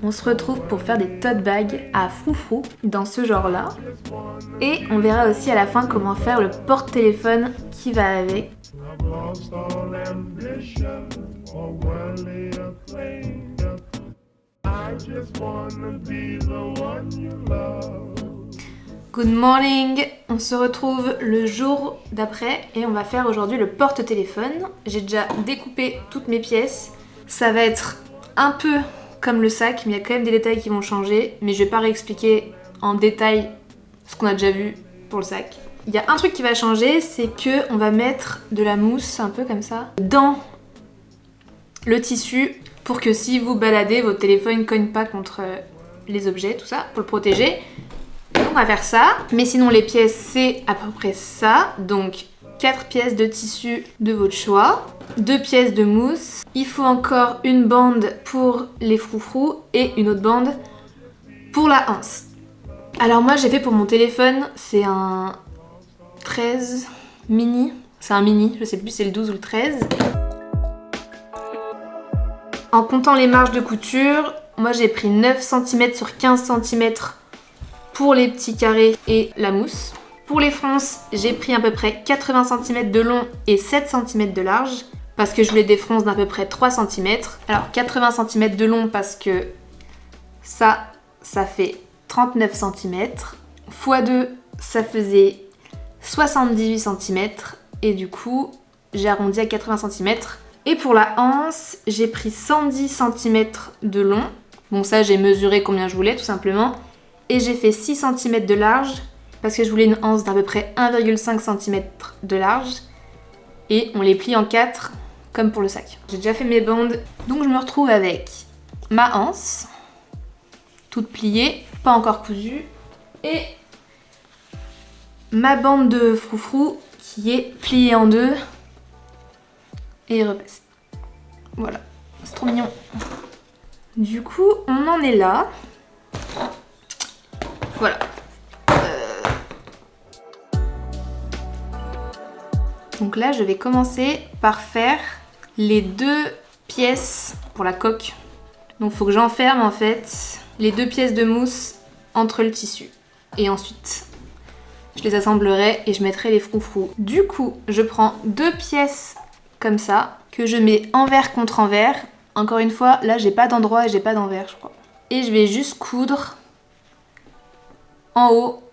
On se retrouve pour faire des tote bags à froufrou dans ce genre-là. Et on verra aussi à la fin comment faire le porte-téléphone qui va avec. Good morning! On se retrouve le jour d'après et on va faire aujourd'hui le porte-téléphone. J'ai déjà découpé toutes mes pièces. Ça va être un peu comme le sac, mais il y a quand même des détails qui vont changer. Mais je vais pas réexpliquer en détail ce qu'on a déjà vu pour le sac. Il y a un truc qui va changer, c'est que on va mettre de la mousse, un peu comme ça, dans le tissu pour que si vous baladez, votre téléphone ne cogne pas contre les objets, tout ça, pour le protéger. On va faire ça, mais sinon les pièces c'est à peu près ça, donc 4 pièces de tissu de votre choix, 2 pièces de mousse, il faut encore une bande pour les froufrous et une autre bande pour la anse. Alors moi j'ai fait pour mon téléphone, c'est un 13 mini, c'est un mini, je sais plus si c'est le 12 ou le 13. En comptant les marges de couture, moi j'ai pris 9 cm sur 15 cm pour les petits carrés et la mousse. Pour les fronces, j'ai pris à peu près 80 cm de long et 7 cm de large parce que je voulais des fronces d'à peu près 3 cm. Alors 80 cm de long parce que ça fait 39 cm. x 2, ça faisait 78 cm et du coup, j'ai arrondi à 80 cm. Et pour la anse, j'ai pris 110 cm de long. Bon ça, j'ai mesuré combien je voulais tout simplement. Et j'ai fait 6 cm de large parce que je voulais une anse d'à peu près 1,5 cm de large. Et on les plie en 4 comme pour le sac. J'ai déjà fait mes bandes, donc je me retrouve avec ma anse, toute pliée, pas encore cousue, et ma bande de froufrou qui est pliée en deux et repassée. Voilà, c'est trop mignon. Du coup, on en est là. Voilà. Donc là, je vais commencer par faire les 2 pièces pour la coque. Donc il faut que j'enferme en fait les 2 pièces de mousse entre le tissu. Et ensuite, je les assemblerai et je mettrai les froufrous. Du coup, je prends 2 pièces comme ça, que je mets envers contre envers. Encore une fois, là, j'ai pas d'endroit et j'ai pas d'envers, je crois. Et je vais juste coudre en haut.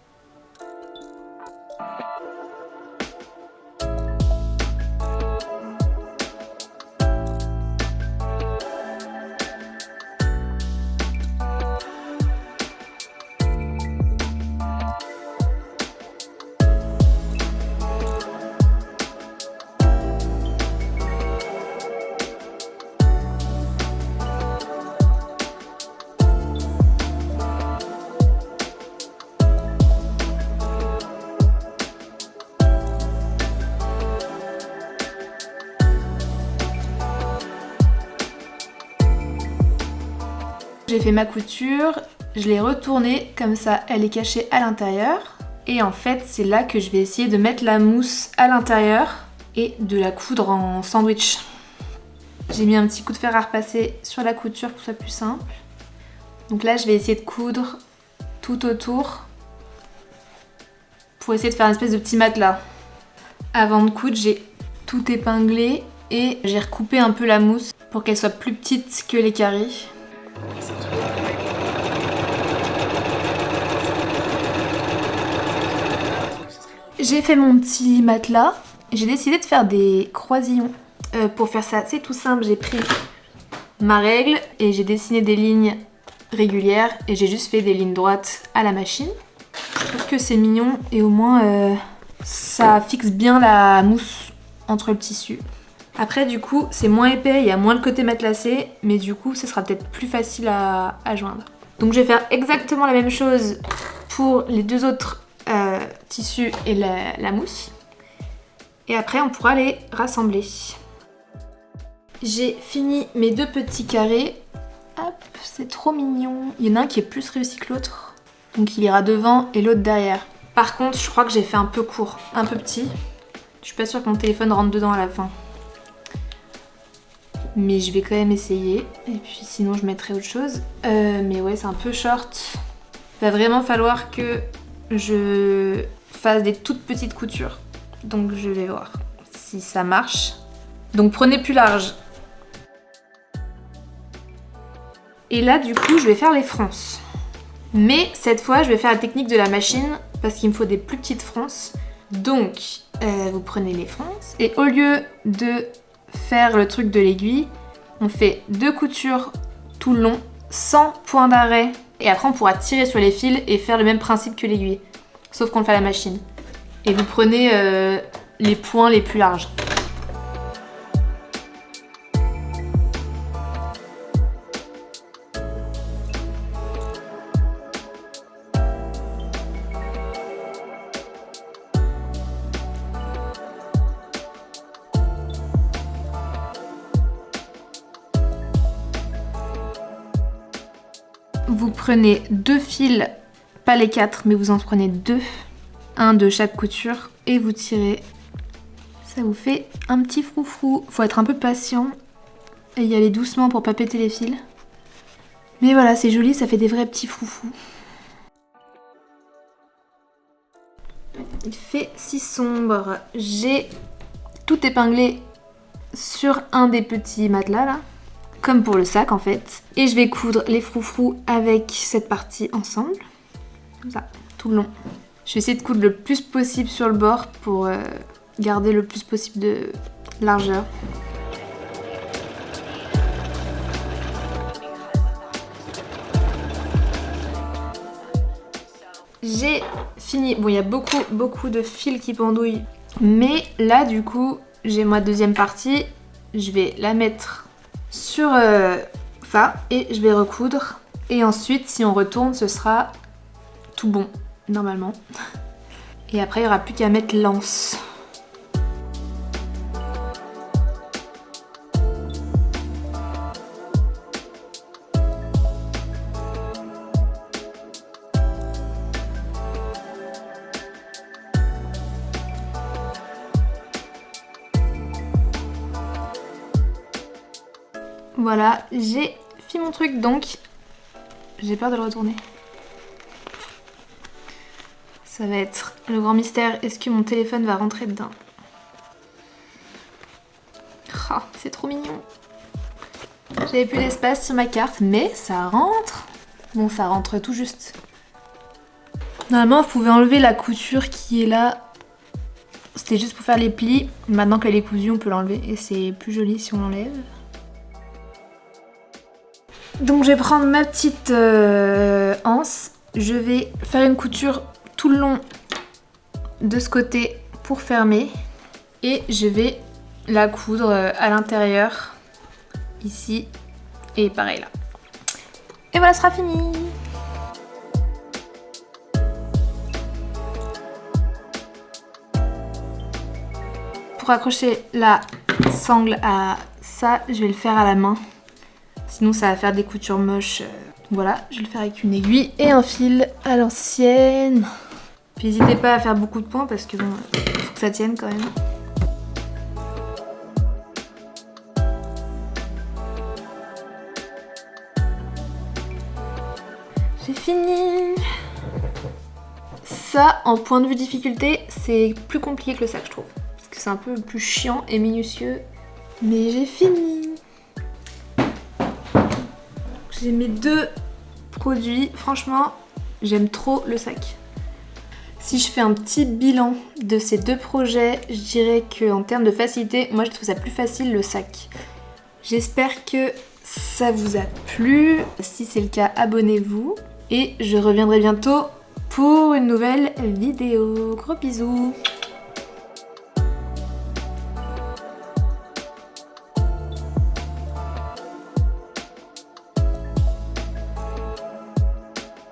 J'ai fait ma couture, je l'ai retournée comme ça, elle est cachée à l'intérieur. Et en fait, c'est là que je vais essayer de mettre la mousse à l'intérieur et de la coudre en sandwich. J'ai mis un petit coup de fer à repasser sur la couture pour que ce soit plus simple. Donc là, je vais essayer de coudre tout autour pour essayer de faire une espèce de petit matelas. Avant de coudre, j'ai tout épinglé et j'ai recoupé un peu la mousse pour qu'elle soit plus petite que les carrés. J'ai fait mon petit matelas. J'ai décidé de faire des croisillons. Pour faire ça, c'est tout simple. J'ai pris ma règle et j'ai dessiné des lignes régulières et j'ai juste fait des lignes droites à la machine. Je trouve que c'est mignon et au moins ça fixe bien la mousse entre le tissu. Après du coup c'est moins épais, il y a moins le côté matelassé, mais du coup ce sera peut-être plus facile à joindre. Donc je vais faire exactement la même chose pour les 2 autres tissus et la mousse. Et après on pourra les rassembler. J'ai fini mes 2 petits carrés. Hop, c'est trop mignon. Il y en a un qui est plus réussi que l'autre. Donc il ira devant et l'autre derrière. Par contre je crois que j'ai fait un peu court, un peu petit. Je suis pas sûre que mon téléphone rentre dedans à la fin. mais je vais quand même essayer. Et puis sinon je mettrai autre chose. Mais ouais, c'est un peu short. Il va vraiment falloir que je fasse des toutes petites coutures. Donc je vais voir si ça marche. Donc prenez plus large. Et là du coup je vais faire les fronces. Mais cette fois je vais faire la technique de la machine parce qu'il me faut des plus petites fronces. Donc vous prenez les fronces et au lieu de faire le truc de l'aiguille, on fait 2 coutures tout le long sans point d'arrêt. Et après on pourra tirer sur les fils et faire le même principe que l'aiguille. Sauf qu'on le fait à la machine. Et vous prenez les points les plus larges. Vous prenez 2 fils, pas les 4, mais vous en prenez 2, un de chaque couture, et vous tirez. Ça vous fait un petit froufrou. Faut être un peu patient et y aller doucement pour pas péter les fils. Mais voilà, c'est joli, ça fait des vrais petits froufrous. Il fait si sombre. J'ai tout épinglé sur un des petits matelas là. Comme pour le sac en fait. Et je vais coudre les froufrous avec cette partie ensemble. Comme ça, tout le long. Je vais essayer de coudre le plus possible sur le bord pour garder le plus possible de largeur. J'ai fini. Bon, il y a beaucoup de fils qui pendouillent. Mais là du coup, j'ai ma deuxième partie. Je vais la mettre sur ça et je vais recoudre et ensuite si on retourne ce sera tout bon normalement et après il n'y aura plus qu'à mettre l'anse. Voilà, j'ai fait mon truc donc j'ai peur de le retourner. Ça va être le grand mystère, est-ce que mon téléphone va rentrer dedans? Oh, c'est trop mignon. J'avais plus d'espace sur ma carte, mais ça rentre. Bon, ça rentre tout juste. Normalement, vous pouvez enlever la couture qui est là. C'était juste pour faire les plis. Maintenant qu'elle est cousue, on peut l'enlever et c'est plus joli si on l'enlève. Donc je vais prendre ma petite anse, je vais faire une couture tout le long de ce côté pour fermer et je vais la coudre à l'intérieur, ici et pareil là. Et voilà, ce sera fini. Pour accrocher la sangle à ça, je vais le faire à la main. Sinon ça va faire des coutures moches. Voilà, je vais le faire avec une aiguille et un fil à l'ancienne. Puis n'hésitez pas à faire beaucoup de points parce que bon, faut que ça tienne quand même. J'ai fini. Ça, en point de vue difficulté, c'est plus compliqué que le sac je trouve. Parce que c'est un peu plus chiant et minutieux. Mais j'ai fini. J'ai mes 2 produits, franchement j'aime trop le sac. Si je fais un petit bilan de ces 2 projets, je dirais qu'en termes de facilité, moi je trouve ça plus facile le sac. J'espère que ça vous a plu, si c'est le cas abonnez-vous et je reviendrai bientôt pour une nouvelle vidéo. Gros bisous.